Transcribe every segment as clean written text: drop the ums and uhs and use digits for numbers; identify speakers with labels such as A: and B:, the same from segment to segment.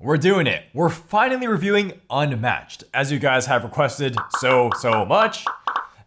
A: we're doing it. We're finally reviewing Unmatched, as you guys have requested so much.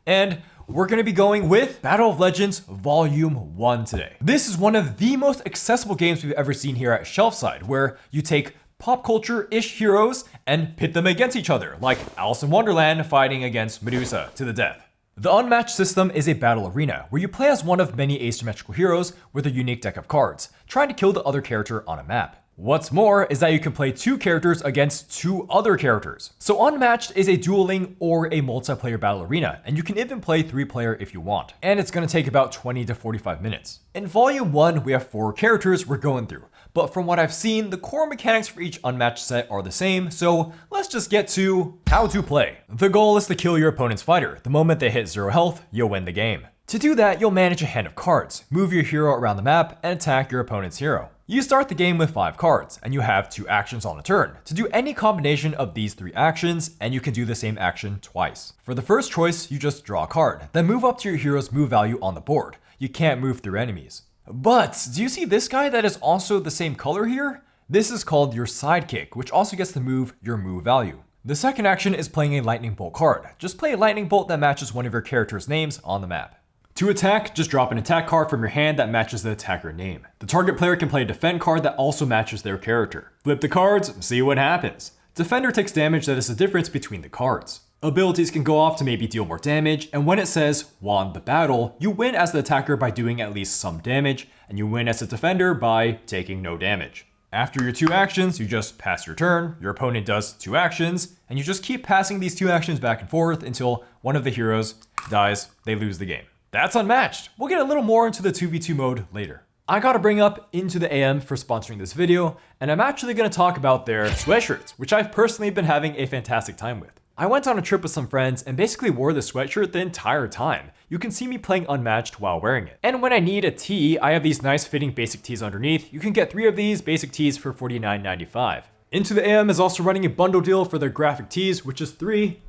A: And we're going to be going with Battle of Legends Volume 1 today. This is one of the most accessible games we've ever seen here at Shelfside, where you take pop culture-ish heroes and pit them against each other, like Alice in Wonderland fighting against Medusa to the death. The Unmatched system is a battle arena where you play as one of many asymmetrical heroes with a unique deck of cards, trying to kill the other character on a map. What's more is that you can play two characters against two other characters. So Unmatched is a dueling or a multiplayer battle arena, and you can even play 3-player if you want. And it's going to take about 20 to 45 minutes. In Volume 1, we have 4 characters we're going through, but from what I've seen, the core mechanics for each Unmatched set are the same, so let's just get to how to play. The goal is to kill your opponent's fighter. The moment they hit 0 health, you'll win the game. To do that, you'll manage a hand of cards, move your hero around the map, and attack your opponent's hero. You start the game with 5 cards, and you have 2 actions on a turn to do any combination of these 3 actions, and you can do the same action twice. For the first choice, you just draw a card, then move up to your hero's move value on the board. You can't move through enemies. But do you see this guy that is also the same color here? This is called your sidekick, which also gets to move your move value. The second action is playing a lightning bolt card. Just play a lightning bolt that matches one of your character's names on the map. To attack, just drop an attack card from your hand that matches the attacker name. The target player can play a defend card that also matches their character. Flip the cards, see what happens. Defender takes damage that is the difference between the cards. Abilities can go off to maybe deal more damage, and when it says won the battle, you win as the attacker by doing at least some damage, and you win as a defender by taking no damage. After your 2 actions, you just pass your turn, your opponent does 2 actions, and you just keep passing these 2 actions back and forth until one of the heroes dies, they lose the game. That's Unmatched. We'll get a little more into the 2v2 mode later. I gotta bring up Into the AM for sponsoring this video, and I'm actually gonna talk about their sweatshirts, which I've personally been having a fantastic time with. I went on a trip with some friends and basically wore the sweatshirt the entire time. You can see me playing Unmatched while wearing it. And when I need a tee, I have these nice fitting basic tees underneath. You can get 3 of these basic tees for $49.95. Into the AM is also running a bundle deal for their graphic tees, which is 3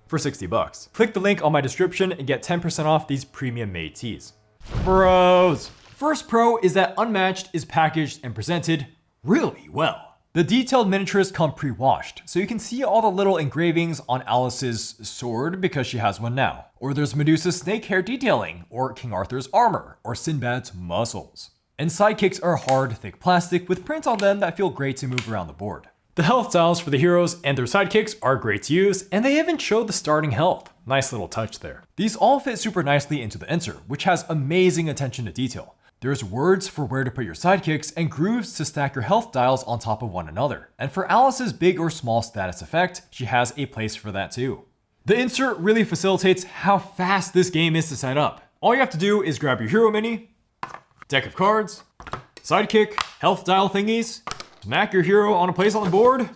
A: for $60. Click the link on my description and get 10% off these premium made tees. Bros! First pro is that Unmatched is packaged and presented really well. The detailed miniatures come pre-washed, so you can see all the little engravings on Alice's sword because she has one now. Or there's Medusa's snake hair detailing, or King Arthur's armor, or Sinbad's muscles. And sidekicks are hard, thick plastic with prints on them that feel great to move around the board. The health tiles for the heroes and their sidekicks are great to use, and they even show the starting health. Nice little touch there. These all fit super nicely into the insert, which has amazing attention to detail. There's words for where to put your sidekicks and grooves to stack your health dials on top of one another. And for Alice's big or small status effect, she has a place for that too. The insert really facilitates how fast this game is to set up. All you have to do is grab your hero mini, deck of cards, sidekick, health dial thingies, smack your hero on a place on the board,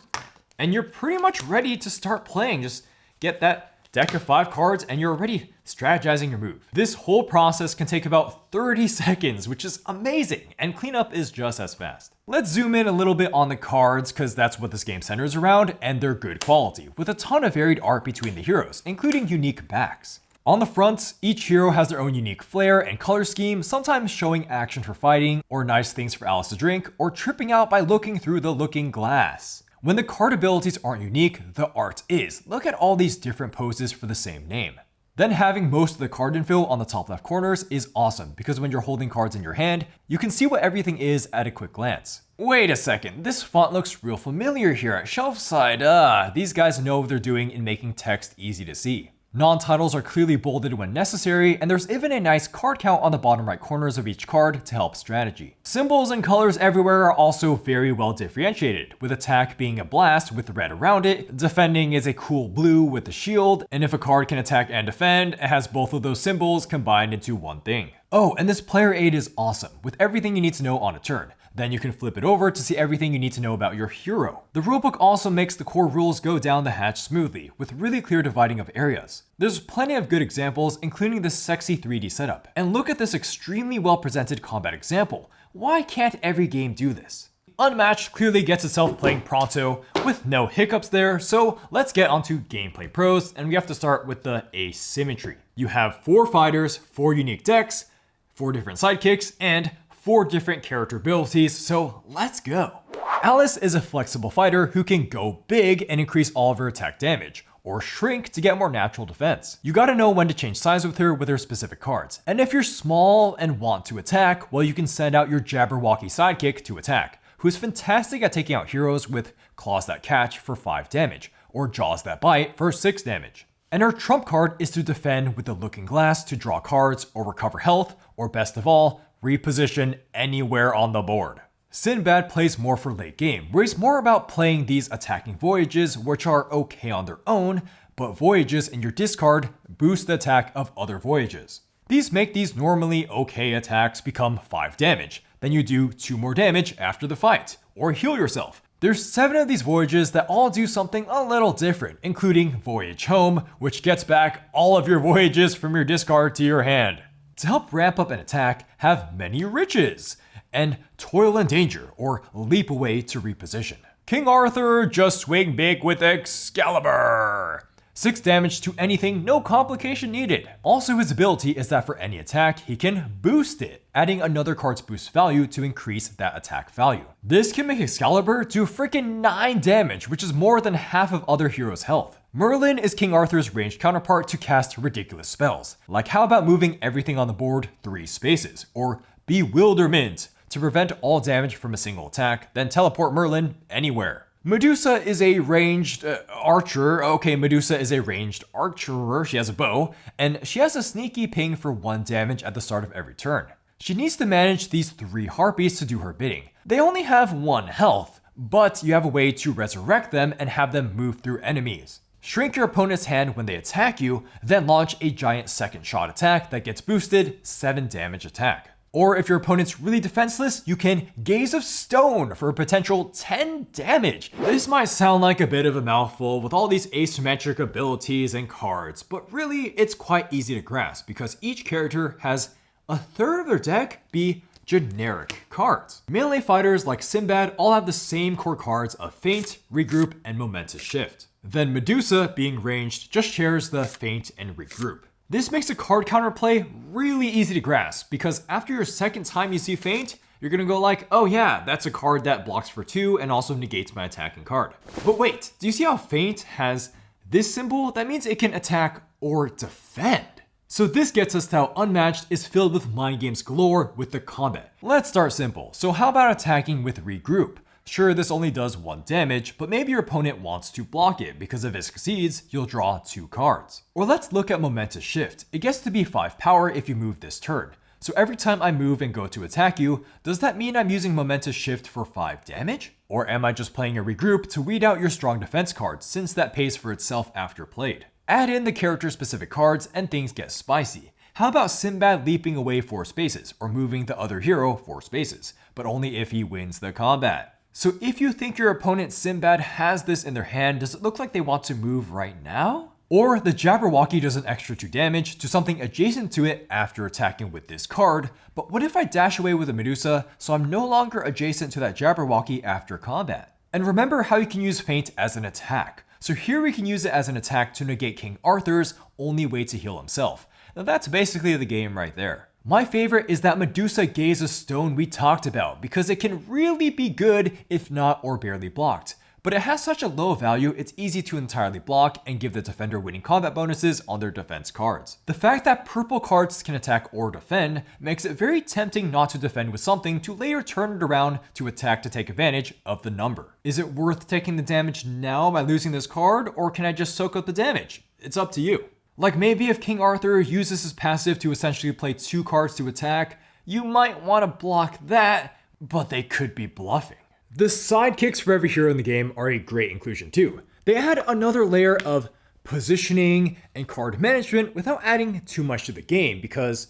A: and you're pretty much ready to start playing. Just get that deck of 5 cards and you're already strategizing your move. This whole process can take about 30 seconds, which is amazing, and cleanup is just as fast. Let's zoom in a little bit on the cards, because that's what this game centers around, and they're good quality, with a ton of varied art between the heroes, including unique backs. On the fronts, each hero has their own unique flair and color scheme, sometimes showing action for fighting, or nice things for Alice to drink, or tripping out by looking through the looking glass. When the card abilities aren't unique, the art is. Look at all these different poses for the same name. Then having most of the card info on the top left corners is awesome, because when you're holding cards in your hand, you can see what everything is at a quick glance. Wait a second, this font looks real familiar here at Shelfside. These guys know what they're doing in making text easy to see. Non-titles are clearly bolded when necessary, and there's even a nice card count on the bottom right corners of each card to help strategy. Symbols and colors everywhere are also very well differentiated, with attack being a blast with the red around it, defending is a cool blue with the shield, and if a card can attack and defend, it has both of those symbols combined into one thing. Oh, and this player aid is awesome, with everything you need to know on a turn. Then you can flip it over to see everything you need to know about your hero. The rulebook also makes the core rules go down the hatch smoothly, with really clear dividing of areas. There's plenty of good examples, including this sexy 3D setup. And look at this extremely well presented combat example. Why can't every game do this? Unmatched clearly gets itself playing pronto, with no hiccups there, so let's get onto gameplay pros, and we have to start with the asymmetry. You have 4 fighters, 4 unique decks, 4 different sidekicks, and 4 different character abilities, so let's go. Alice is a flexible fighter who can go big and increase all of her attack damage, or shrink to get more natural defense. You gotta know when to change size with her specific cards. And if you're small and want to attack, well, you can send out your Jabberwocky sidekick to attack, who is fantastic at taking out heroes with Claws That Catch for 5 damage, or Jaws That Bite for 6 damage. And her trump card is to defend with the Looking Glass to draw cards or recover health, or best of all, reposition anywhere on the board. Sinbad plays more for late game, where he's more about playing these attacking voyages, which are okay on their own, but voyages in your discard boost the attack of other voyages. These make these normally okay attacks become 5 damage, then you do 2 more damage after the fight, or heal yourself. There's 7 of these voyages that all do something a little different, including Voyage Home, which gets back all of your voyages from your discard to your hand. To help ramp up an attack, have Many Riches, and Toil and Danger, or Leap Away to reposition. King Arthur, just swing big with Excalibur. 6 damage to anything, no complication needed. Also, his ability is that for any attack, he can boost it, adding another card's boost value to increase that attack value. This can make Excalibur do freaking 9 damage, which is more than half of other heroes' health. Merlin is King Arthur's ranged counterpart to cast ridiculous spells, like how about moving everything on the board 3 spaces, or Bewilderment, to prevent all damage from a single attack, then teleport Merlin anywhere. Medusa is a ranged archer. Okay, Medusa is a ranged archer. She has a bow, and she has a sneaky ping for 1 damage at the start of every turn. She needs to manage these 3 harpies to do her bidding. They only have 1 health, but you have a way to resurrect them and have them move through enemies. Shrink your opponent's hand when they attack you, then launch a giant second shot attack that gets boosted 7 damage attack. Or if your opponent's really defenseless, you can Gaze of Stone for a potential 10 damage. This might sound like a bit of a mouthful with all these asymmetric abilities and cards, but really it's quite easy to grasp because each character has a third of their deck be generic cards. Melee fighters like Sinbad all have the same core cards of Feint, Regroup, and Momentous Shift. Then Medusa, being ranged, just shares the Feint and Regroup. This makes a card counterplay really easy to grasp because after your second time you see Feint, you're gonna go like, oh yeah, that's a card that blocks for 2 and also negates my attacking card. But wait, do you see how Feint has this symbol? That means it can attack or defend. So this gets us to how Unmatched is filled with mind games galore with the combat. Let's start simple. So how about attacking with Regroup? Sure, this only does 1 damage, but maybe your opponent wants to block it because if it succeeds, you'll draw 2 cards. Or let's look at Momentous Shift. It gets to be 5 power if you move this turn. So every time I move and go to attack you, does that mean I'm using Momentous Shift for 5 damage? Or am I just playing a Regroup to weed out your strong defense cards since that pays for itself after played? Add in the character specific cards and things get spicy. How about Sinbad leaping away 4 spaces or moving the other hero 4 spaces, but only if he wins the combat? So if you think your opponent Sinbad has this in their hand, does it look like they want to move right now? Or the Jabberwocky does an extra 2 damage to something adjacent to it after attacking with this card, but what if I dash away with a Medusa so I'm no longer adjacent to that Jabberwocky after combat? And remember how you can use Feint as an attack. So here we can use it as an attack to negate King Arthur's only way to heal himself. Now that's basically the game right there. My favorite is that Medusa Gaze of Stone we talked about because it can really be good if not or barely blocked. But it has such a low value, it's easy to entirely block and give the defender winning combat bonuses on their defense cards. The fact that purple cards can attack or defend makes it very tempting not to defend with something to later turn it around to attack to take advantage of the number. Is it worth taking the damage now by losing this card, or can I just soak up the damage? It's up to you. Like maybe if King Arthur uses his passive to essentially play 2 cards to attack, you might want to block that, but they could be bluffing. The sidekicks for every hero in the game are a great inclusion too. They add another layer of positioning and card management without adding too much to the game because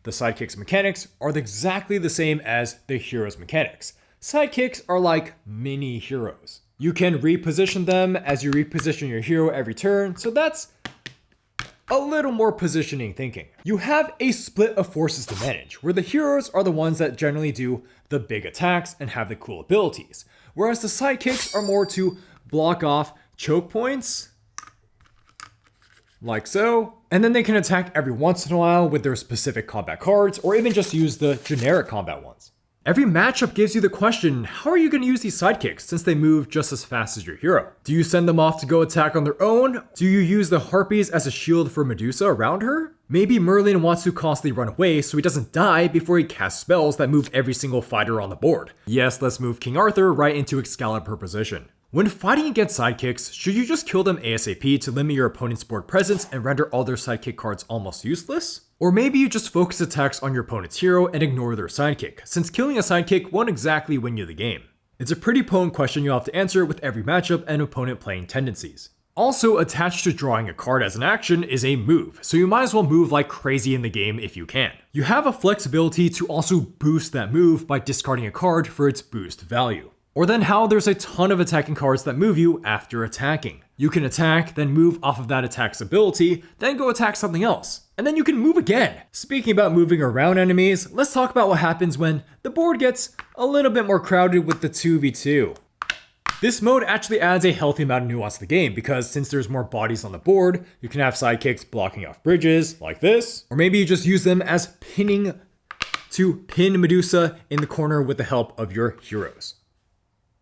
A: the sidekicks mechanics are exactly the same as the hero's mechanics. Sidekicks are like mini heroes. You can reposition them as you reposition your hero every turn, so that's a little more positioning thinking. You have a split of forces to manage, where the heroes are the ones that generally do the big attacks and have the cool abilities, whereas the sidekicks are more to block off choke points, like so, and then they can attack every once in a while with their specific combat cards, or even just use the generic combat ones. Every matchup gives you the question, how are you going to use these sidekicks since they move just as fast as your hero? Do you send them off to go attack on their own? Do you use the Harpies as a shield for Medusa around her? Maybe Merlin wants to constantly run away so he doesn't die before he casts spells that move every single fighter on the board. Yes, let's move King Arthur right into Excalibur position. When fighting against sidekicks, should you just kill them ASAP to limit your opponent's board presence and render all their sidekick cards almost useless? Or maybe you just focus attacks on your opponent's hero and ignore their sidekick, since killing a sidekick won't exactly win you the game. It's a pretty potent question you'll have to answer with every matchup and opponent playing tendencies. Also attached to drawing a card as an action is a move, so you might as well move like crazy in the game if you can. You have a flexibility to also boost that move by discarding a card for its boost value. Or then how there's a ton of attacking cards that move you after attacking. You can attack, then move off of that attack's ability, then go attack something else. And then you can move again. Speaking about moving around enemies, let's talk about what happens when the board gets a little bit more crowded with the 2v2. This mode actually adds a healthy amount of nuance to the game because since there's more bodies on the board, you can have sidekicks blocking off bridges like this, or maybe you just use them as pinning to pin Medusa in the corner with the help of your heroes.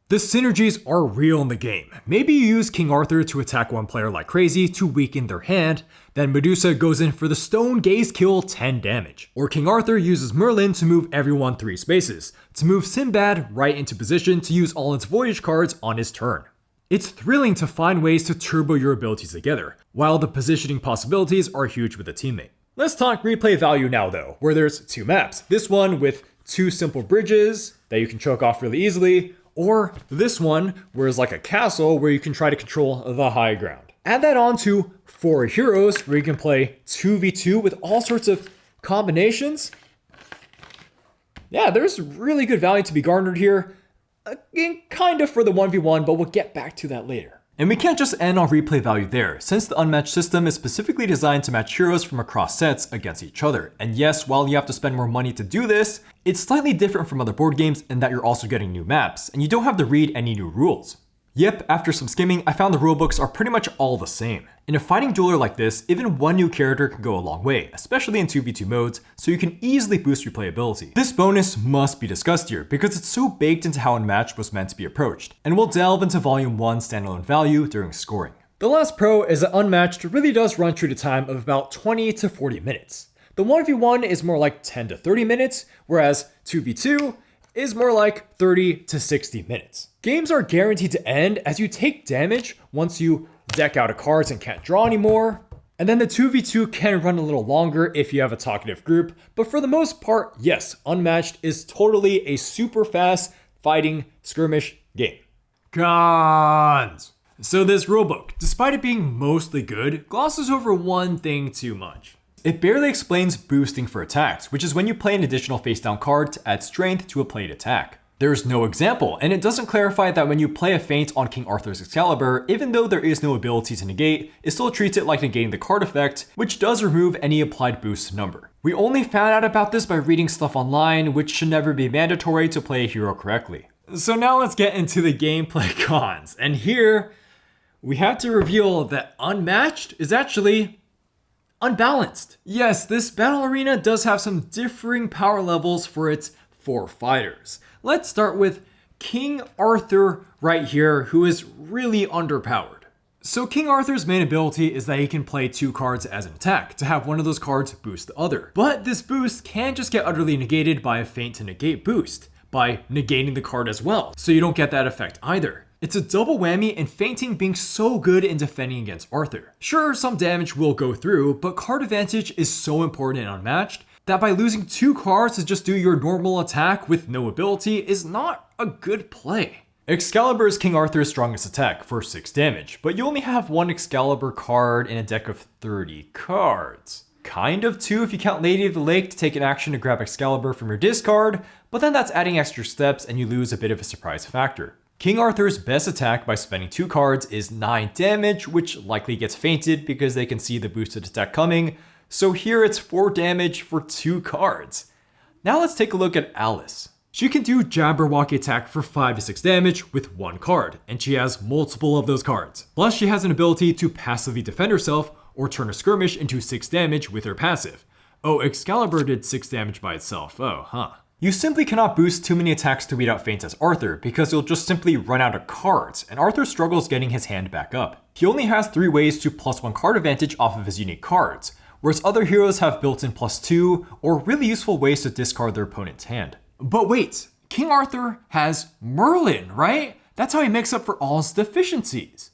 A: The synergies are real in the game. Maybe you use King Arthur to attack one player like crazy to weaken their hand, then Medusa goes in for the stone gaze kill 10 damage. Or King Arthur uses Merlin to move everyone 3 spaces, to move Sinbad right into position to use all its voyage cards on his turn. It's thrilling to find ways to turbo your abilities together, while the positioning possibilities are huge with a teammate. Let's talk replay value now though, where there's 2 maps. This one with 2 simple bridges that you can choke off really easily, or this one, where it's like a castle where you can try to control the high ground. Add that on to 4 heroes, where you can play 2v2 with all sorts of combinations. Yeah, there's really good value to be garnered here. Again, kind of for the 1v1, but we'll get back to that later. And we can't just end on replay value there, since the Unmatched system is specifically designed to match heroes from across sets against each other. And yes, while you have to spend more money to do this, it's slightly different from other board games in that you're also getting new maps, and you don't have to read any new rules. Yep, after some skimming, I found the rulebooks are pretty much all the same. In a fighting dueler like this, even one new character can go a long way, especially in 2v2 modes, so you can easily boost replayability. This bonus must be discussed here, because it's so baked into how Unmatched was meant to be approached, and we'll delve into Volume 1 standalone value during scoring. The last pro is that Unmatched really does run true to time of about 20 to 40 minutes. The 1v1 is more like 10 to 30 minutes, whereas 2v2 is more like 30 to 60 minutes. Games are guaranteed to end as you take damage once you deck out of cards and can't draw anymore. And then the 2v2 can run a little longer if you have a talkative group, but for the most part, yes, Unmatched is totally a super fast fighting skirmish game. Cons! So this rulebook, despite it being mostly good, glosses over one thing too much. It barely explains boosting for attacks, which is when you play an additional face down card to add strength to a played attack. There's no example, and it doesn't clarify that when you play a feint on King Arthur's Excalibur, even though there is no ability to negate, it still treats it like negating the card effect, which does remove any applied boost number. We only found out about this by reading stuff online, which should never be mandatory to play a hero correctly. So now let's get into the gameplay cons, and here we have to reveal that Unmatched is actually unbalanced. Yes, this battle arena does have some differing power levels for its 4 fighters. Let's start with King Arthur right here, who is really underpowered. So King Arthur's main ability is that he can play 2 cards as an attack, to have one of those cards boost the other. But this boost can just get utterly negated by a feint to negate boost, by negating the card as well, so you don't get that effect either. It's a double whammy in feinting being so good in defending against Arthur. Sure, some damage will go through, but card advantage is so important in Unmatched that by losing 2 cards to just do your normal attack with no ability is not a good play. Excalibur is King Arthur's strongest attack for 6 damage, but you only have 1 Excalibur card in a deck of 30 cards. Kind of 2 if you count Lady of the Lake to take an action to grab Excalibur from your discard, but then that's adding extra steps and you lose a bit of a surprise factor. King Arthur's best attack by spending 2 cards is 9 damage, which likely gets feinted because they can see the boosted attack coming, so here it's 4 damage for 2 cards. Now let's take a look at Alice. She can do Jabberwocky attack for 5 to 6 damage with 1 card, and she has multiple of those cards. Plus she has an ability to passively defend herself or turn a skirmish into 6 damage with her passive. Oh, Excalibur did 6 damage by itself, oh huh. You simply cannot boost too many attacks to weed out feints as Arthur because you'll just simply run out of cards, and Arthur struggles getting his hand back up. He only has 3 ways to +1 card advantage off of his unique cards, whereas other heroes have built-in +2 or really useful ways to discard their opponent's hand. But wait, King Arthur has Merlin, right? That's how he makes up for all his deficiencies.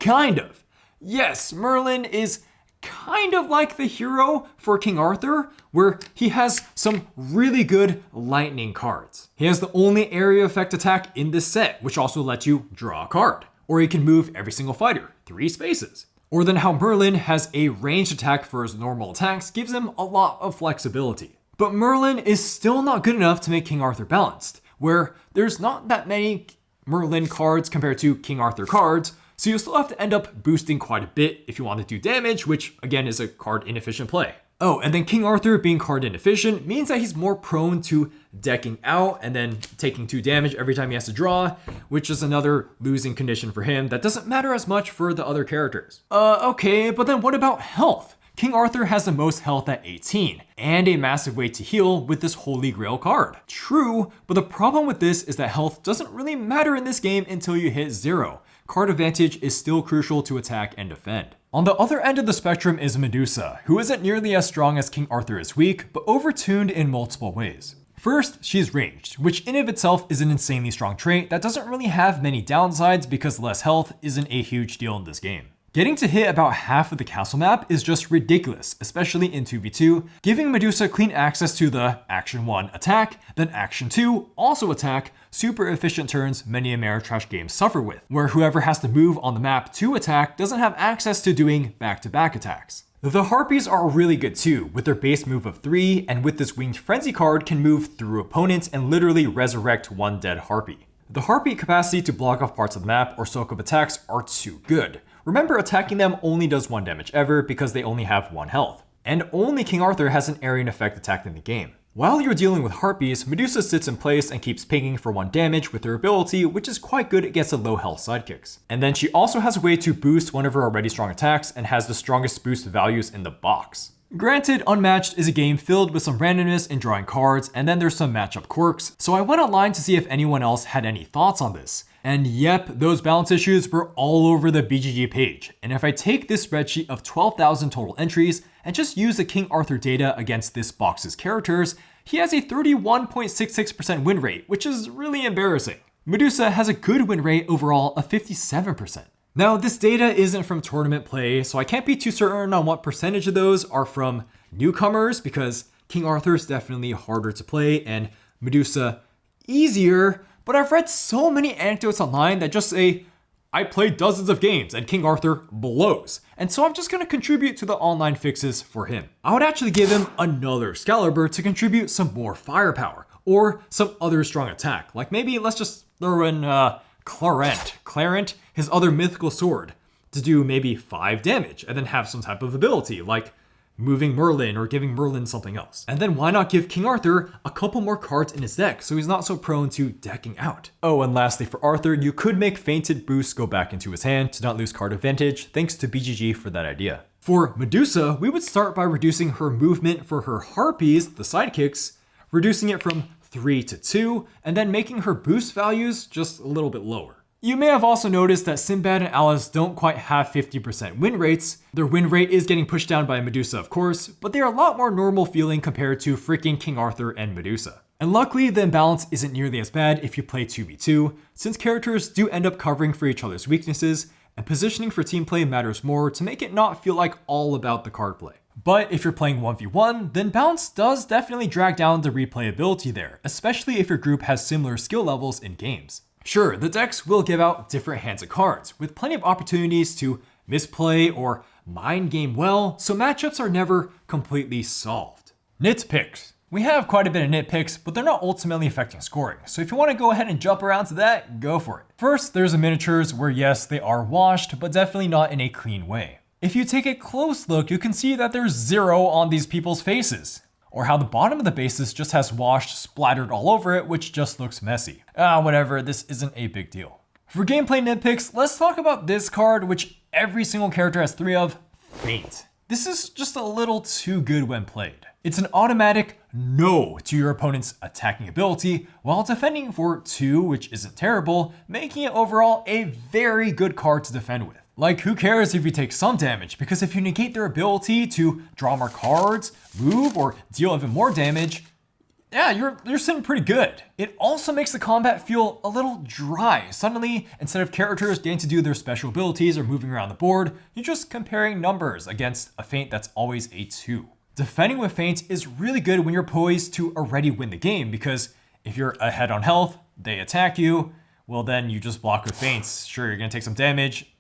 A: Kind of. Yes, Merlin is kind of like the hero for King Arthur, where he has some really good lightning cards. He has the only area effect attack in this set, which also lets you draw a card. Or he can move every single fighter 3 spaces. Or then how Merlin has a ranged attack for his normal attacks gives him a lot of flexibility. But Merlin is still not good enough to make King Arthur balanced, where there's not that many Merlin cards compared to King Arthur cards, so you'll still have to end up boosting quite a bit if you want to do damage, which again is a card inefficient play. Oh, and then King Arthur being card inefficient means that he's more prone to decking out and then taking 2 damage every time he has to draw, which is another losing condition for him that doesn't matter as much for the other characters. Okay, but then what about health? King Arthur has the most health at 18, and a massive way to heal with this Holy Grail card. True, but the problem with this is that health doesn't really matter in this game until you hit 0. Card advantage is still crucial to attack and defend. On the other end of the spectrum is Medusa, who isn't nearly as strong as King Arthur is weak, but overtuned in multiple ways. First, she's ranged, which in of itself is an insanely strong trait that doesn't really have many downsides because less health isn't a huge deal in this game. Getting to hit about half of the castle map is just ridiculous, especially in 2v2, giving Medusa clean access to the Action 1 attack, then Action 2 also attack, super efficient turns many Ameritrash games suffer with, where whoever has to move on the map to attack doesn't have access to doing back-to-back attacks. The Harpies are really good too, with their base move of 3, and with this Winged Frenzy card can move through opponents and literally resurrect one dead Harpy. The Harpy capacity to block off parts of the map or soak up attacks are too good. Remember, attacking them only does 1 damage ever because they only have 1 health. And only King Arthur has an area effect attack in the game. While you're dealing with Harpies, Medusa sits in place and keeps pinging for 1 damage with her ability, which is quite good against the low health sidekicks. And then she also has a way to boost one of her already strong attacks and has the strongest boost values in the box. Granted, Unmatched is a game filled with some randomness in drawing cards, and then there's some matchup quirks, so I went online to see if anyone else had any thoughts on this. And yep, those balance issues were all over the BGG page. And if I take this spreadsheet of 12,000 total entries and just use the King Arthur data against this box's characters, he has a 31.66% win rate, which is really embarrassing. Medusa has a good win rate overall of 57%. Now, this data isn't from tournament play, so I can't be too certain on what percentage of those are from newcomers, because King Arthur is definitely harder to play and Medusa easier, but I've read so many anecdotes online that just say, I played dozens of games and King Arthur blows, and so I'm just going to contribute to the online fixes for him. I would actually give him another Excalibur to contribute some more firepower, or some other strong attack, like maybe let's just throw in Clarent, his other mythical sword, to do maybe 5 damage, and then have some type of ability, like moving Merlin or giving Merlin something else. And then why not give King Arthur a couple more cards in his deck so he's not so prone to decking out. Oh, and lastly for Arthur, you could make Fainted Boost go back into his hand to not lose card advantage, thanks to BGG for that idea. For Medusa, we would start by reducing her movement for her Harpies, the sidekicks, reducing it from 3 to 2, and then making her boost values just a little bit lower. You may have also noticed that Sinbad and Alice don't quite have 50% win rates. Their win rate is getting pushed down by Medusa, of course, but they are a lot more normal feeling compared to freaking King Arthur and Medusa. And luckily, the imbalance isn't nearly as bad if you play 2v2, since characters do end up covering for each other's weaknesses, and positioning for team play matters more to make it not feel like all about the card play. But if you're playing 1v1, then balance does definitely drag down the replayability there, especially if your group has similar skill levels in games. Sure, the decks will give out different hands of cards, with plenty of opportunities to misplay or mind game well, so matchups are never completely solved. Nitpicks. We have quite a bit of nitpicks, but they're not ultimately affecting scoring, so if you want to go ahead and jump around to that, go for it. First, there's the miniatures where yes, they are washed, but definitely not in a clean way. If you take a close look, you can see that there's 0 on these people's faces. Or how the bottom of the basis just has washed splattered all over it, which just looks messy. Whatever, this isn't a big deal. For gameplay nitpicks, let's talk about this card, which every single character has 3 of, Feint. This is just a little too good when played. It's an automatic no to your opponent's attacking ability while defending for 2, which isn't terrible, making it overall a very good card to defend with. Like, who cares if you take some damage, because if you negate their ability to draw more cards, move, or deal even more damage, yeah, you're sitting pretty good. It also makes the combat feel a little dry. Suddenly, instead of characters getting to do their special abilities or moving around the board, you're just comparing numbers against a feint that's always a 2. Defending with feints is really good when you're poised to already win the game, because if you're ahead on health, they attack you, well then you just block with feints. Sure, you're gonna take some damage,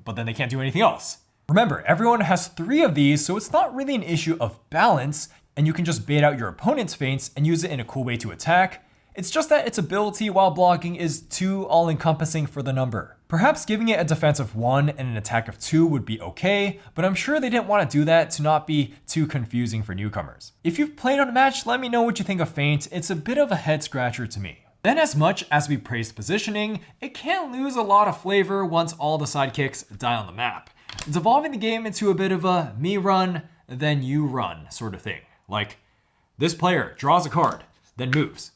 A: but then they can't do anything else. Remember, everyone has 3 of these, so it's not really an issue of balance, and you can just bait out your opponent's feints and use it in a cool way to attack. It's just that its ability while blocking is too all-encompassing for the number. Perhaps giving it a defense of 1 and an attack of 2 would be okay, but I'm sure they didn't want to do that to not be too confusing for newcomers. If you've played Unmatched, let me know what you think of feint. It's a bit of a head scratcher to me. Then, as much as we praised positioning, it can lose a lot of flavor once all the sidekicks die on the map. It's evolving the game into a bit of a me run, then you run sort of thing. Like, this player draws a card, then moves.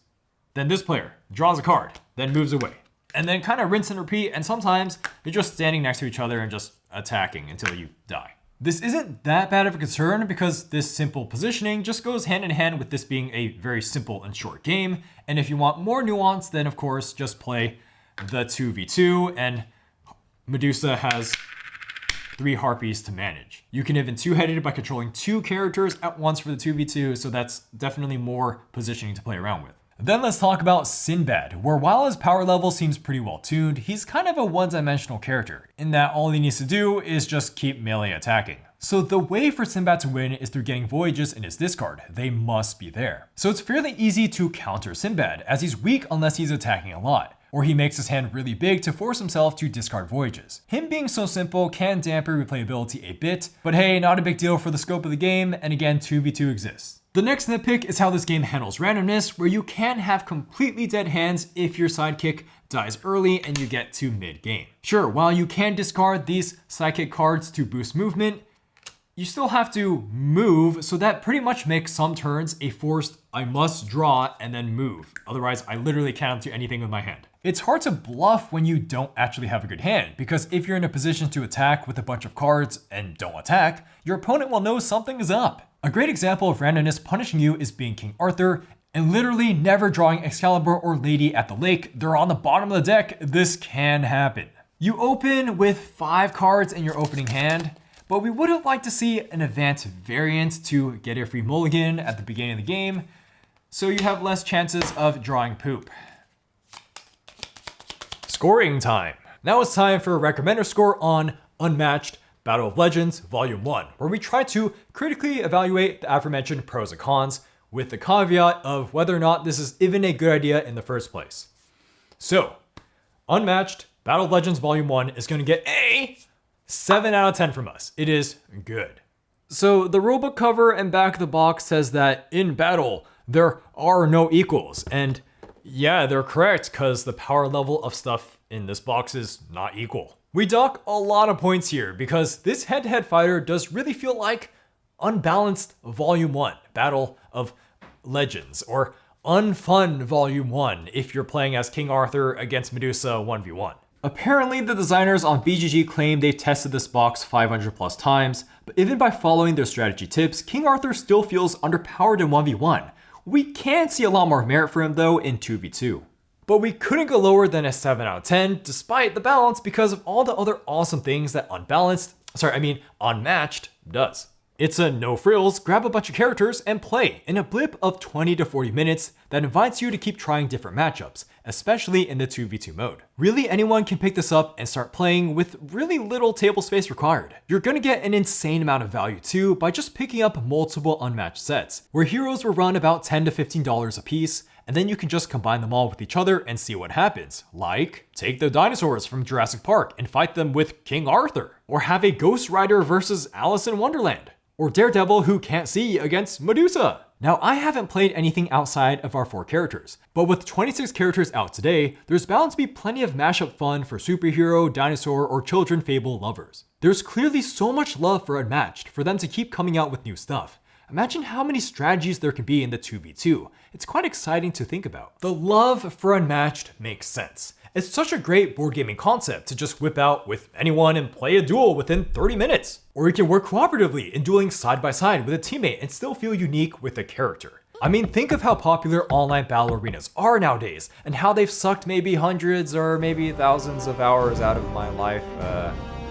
A: Then this player draws a card, then moves away. And then kind of rinse and repeat, and sometimes you're just standing next to each other and just attacking until you die. This isn't that bad of a concern because this simple positioning just goes hand in hand with this being a very simple and short game. And if you want more nuance, then of course just play the 2v2, and Medusa has 3 harpies to manage. You can even two-head it by controlling 2 characters at once for the 2v2, so that's definitely more positioning to play around with. Then let's talk about Sinbad, where while his power level seems pretty well tuned, he's kind of a one-dimensional character, in that all he needs to do is just keep melee attacking. So the way for Sinbad to win is through getting voyages in his discard. They must be there. So it's fairly easy to counter Sinbad, as he's weak unless he's attacking a lot, or he makes his hand really big to force himself to discard voyages. Him being so simple can dampen replayability a bit, but hey, not a big deal for the scope of the game, and again, 2v2 exists. The next nitpick is how this game handles randomness, where you can have completely dead hands if your sidekick dies early and you get to mid-game. Sure, while you can discard these sidekick cards to boost movement, you still have to move, so that pretty much makes some turns a forced I must draw and then move. Otherwise, I literally can't do anything with my hand. It's hard to bluff when you don't actually have a good hand, because if you're in a position to attack with a bunch of cards and don't attack, your opponent will know something is up. A great example of randomness punishing you is being King Arthur and literally never drawing Excalibur or Lady at the lake. They're on the bottom of the deck. This can happen. You open with 5 cards in your opening hand, but we would have liked to see an advanced variant to get a free mulligan at the beginning of the game, so you have less chances of drawing poop. Scoring time. Now it's time for a recommender score on Unmatched Battle of Legends Volume 1, where we try to critically evaluate the aforementioned pros and cons, with the caveat of whether or not this is even a good idea in the first place. So, Unmatched Battle of Legends Volume 1 is going to get a 7 out of 10 from us. It is good. So the rulebook cover and back of the box says that in battle, there are no equals. And yeah, they're correct, because the power level of stuff in this box is not equal. We dock a lot of points here because this head-to-head fighter does really feel like Unbalanced Volume 1, Battle of Legends, or Unfun Volume 1 if you're playing as King Arthur against Medusa 1v1. Apparently, the designers on BGG claim they've tested this box 500 plus times, but even by following their strategy tips, King Arthur still feels underpowered in 1v1. We can see a lot more merit for him though in 2v2. But we couldn't go lower than a 7 out of 10 despite the balance because of all the other awesome things that Unmatched does. It's a no frills, grab a bunch of characters and play in a blip of 20 to 40 minutes that invites you to keep trying different matchups, especially in the 2v2 mode. Really, anyone can pick this up and start playing with really little table space required. You're gonna get an insane amount of value too by just picking up multiple Unmatched sets, where heroes will run about $10 to $15 a piece, and then you can just combine them all with each other and see what happens. Like, take the dinosaurs from Jurassic Park and fight them with King Arthur, or have a Ghost Rider versus Alice in Wonderland, or Daredevil who can't see against Medusa. Now, I haven't played anything outside of our 4 characters, but with 26 characters out today, there's bound to be plenty of mashup fun for superhero, dinosaur, or children fable lovers. There's clearly so much love for Unmatched for them to keep coming out with new stuff. Imagine how many strategies there can be in the 2v2. It's quite exciting to think about. The love for Unmatched makes sense. It's such a great board gaming concept to just whip out with anyone and play a duel within 30 minutes. Or you can work cooperatively in dueling side by side with a teammate and still feel unique with a character. I mean, think of how popular online battle arenas are nowadays and how they've sucked maybe hundreds or maybe thousands of hours out of my life.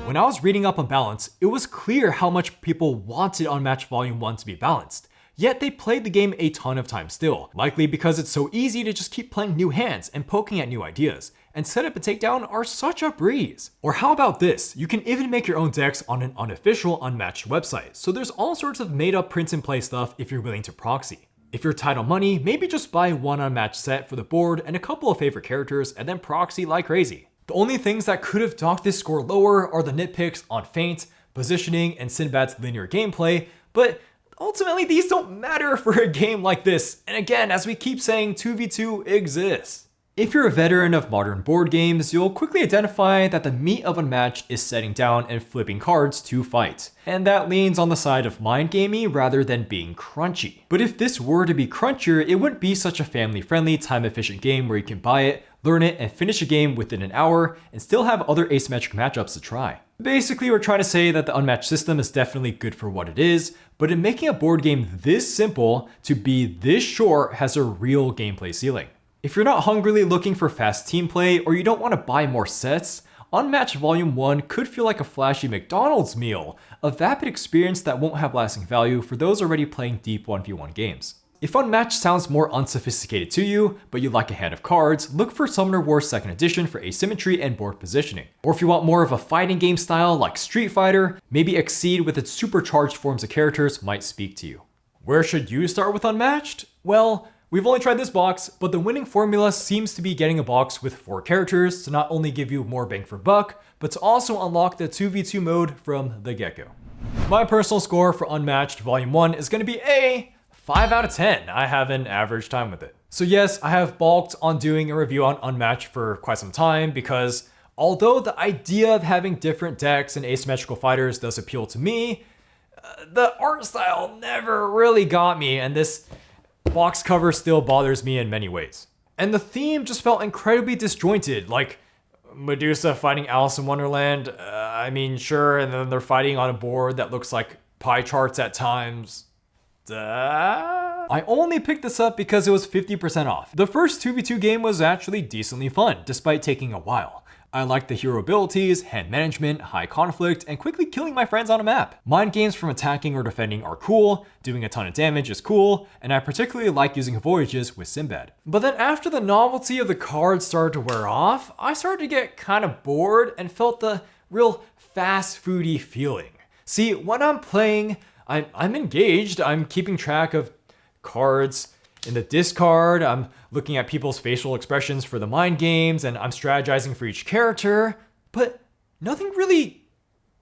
A: When I was reading up on balance, it was clear how much people wanted Unmatched Volume 1 to be balanced. Yet they played the game a ton of times still, likely because it's so easy to just keep playing new hands and poking at new ideas, and setup and takedown are such a breeze. Or how about this? You can even make your own decks on an unofficial Unmatched website, so there's all sorts of made up print and play stuff if you're willing to proxy. If you're tight on money, maybe just buy one Unmatched set for the board and a couple of favorite characters and then proxy like crazy. The only things that could have docked this score lower are the nitpicks on feint, positioning, and Sinbad's linear gameplay, but ultimately these don't matter for a game like this, and again, as we keep saying, 2v2 exists. If you're a veteran of modern board games, you'll quickly identify that the meat of Unmatched is setting down and flipping cards to fight, and that leans on the side of mind gamey rather than being crunchy. But if this were to be crunchier, it wouldn't be such a family-friendly, time-efficient game where you can buy it, learn it, and finish a game within an hour, and still have other asymmetric matchups to try. Basically, we're trying to say that the Unmatched system is definitely good for what it is, but in making a board game this simple to be this short has a real gameplay ceiling. If you're not hungrily looking for fast team play or you don't want to buy more sets, Unmatched Volume 1 could feel like a flashy McDonald's meal, a vapid experience that won't have lasting value for those already playing deep 1v1 games. If Unmatched sounds more unsophisticated to you, but you like a hand of cards, look for Summoner Wars 2nd Edition for asymmetry and board positioning. Or if you want more of a fighting game style like Street Fighter, maybe Exceed with its supercharged forms of characters might speak to you. Where should you start with Unmatched? Well, we've only tried this box, but the winning formula seems to be getting a box with 4 characters to not only give you more bang for buck, but to also unlock the 2v2 mode from the get-go. My personal score for Unmatched Volume 1 is going to be a 5 out of 10. I have an average time with it. So yes, I have balked on doing a review on Unmatched for quite some time because although the idea of having different decks and asymmetrical fighters does appeal to me, the art style never really got me, and this box cover still bothers me in many ways. And the theme just felt incredibly disjointed, like Medusa fighting Alice in Wonderland. I mean, sure, and then they're fighting on a board that looks like pie charts at times. I only picked this up because it was 50% off. The first 2v2 game was actually decently fun, despite taking a while. I liked the hero abilities, hand management, high conflict, and quickly killing my friends on a map. Mind games from attacking or defending are cool, doing a ton of damage is cool, and I particularly like using voyages with Sinbad. But then after the novelty of the cards started to wear off, I started to get kind of bored and felt the real fast foody feeling. See, when I'm playing, I'm engaged, I'm keeping track of cards in the discard, I'm looking at people's facial expressions for the mind games, and I'm strategizing for each character, but nothing really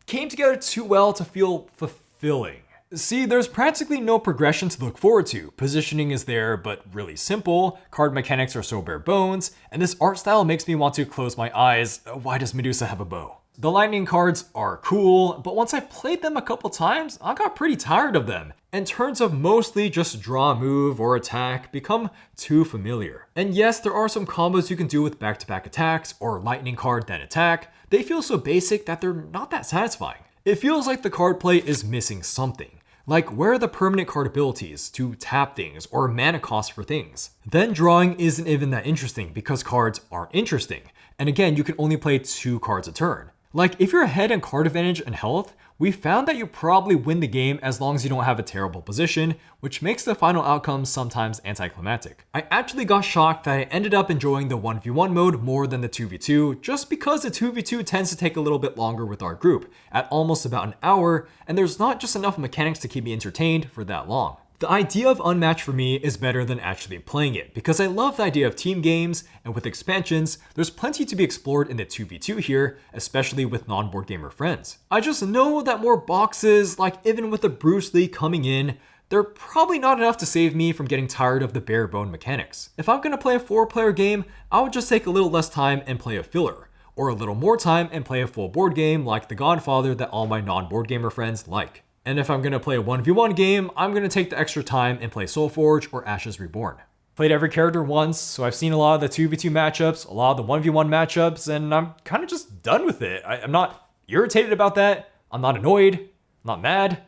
A: came together too well to feel fulfilling. See, there's practically no progression to look forward to. Positioning is there, but really simple, card mechanics are so bare bones, and this art style makes me want to close my eyes. Why does Medusa have a bow? The lightning cards are cool, but once I played them a couple times, I got pretty tired of them, and turns of mostly just draw a move or attack become too familiar. And yes, there are some combos you can do with back-to-back attacks or lightning card then attack. They feel so basic that they're not that satisfying. It feels like the card play is missing something. Like, where are the permanent card abilities to tap things or mana cost for things? Then drawing isn't even that interesting because cards aren't interesting. And again, you can only play 2 cards a turn. Like, if you're ahead in card advantage and health, we found that you probably win the game as long as you don't have a terrible position, which makes the final outcome sometimes anticlimactic. I actually got shocked that I ended up enjoying the 1v1 mode more than the 2v2, just because the 2v2 tends to take a little bit longer with our group, at almost about an hour, and there's not just enough mechanics to keep me entertained for that long. The idea of Unmatched for me is better than actually playing it, because I love the idea of team games, and with expansions, there's plenty to be explored in the 2v2 here, especially with non-board gamer friends. I just know that more boxes, like even with the Bruce Lee coming in, they're probably not enough to save me from getting tired of the bare bone mechanics. If I'm gonna play a 4-player game, I would just take a little less time and play a filler, or a little more time and play a full board game like The Godfather that all my non-board gamer friends like. And if I'm gonna play a 1v1 game, I'm gonna take the extra time and play Soulforge or Ashes Reborn. Played every character once, so I've seen a lot of the 2v2 matchups, a lot of the 1v1 matchups, and I'm kind of just done with it. I'm not irritated about that. I'm not annoyed. I'm not mad.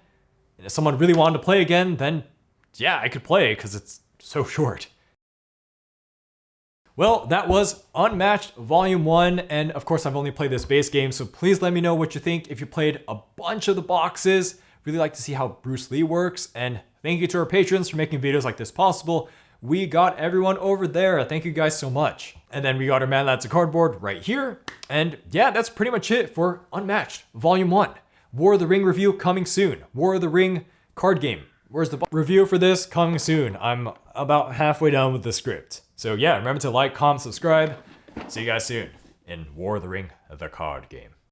A: And if someone really wanted to play again, then yeah, I could play because it's so short. Well, that was Unmatched Volume 1, and of course I've only played this base game, so please let me know what you think if you played a bunch of the boxes. Really like to see how Bruce Lee works, and thank you to our patrons for making videos like this possible. We got everyone over there. Thank you guys so much. And then we got our Man That's a Cardboard right here. And yeah, that's pretty much it for Unmatched Volume 1. War of the Ring review coming soon. War of the Ring card game. Where's the review for this? Coming soon. I'm about halfway done with the script. So yeah, remember to like, comment, subscribe. See you guys soon in War of the Ring, the card game.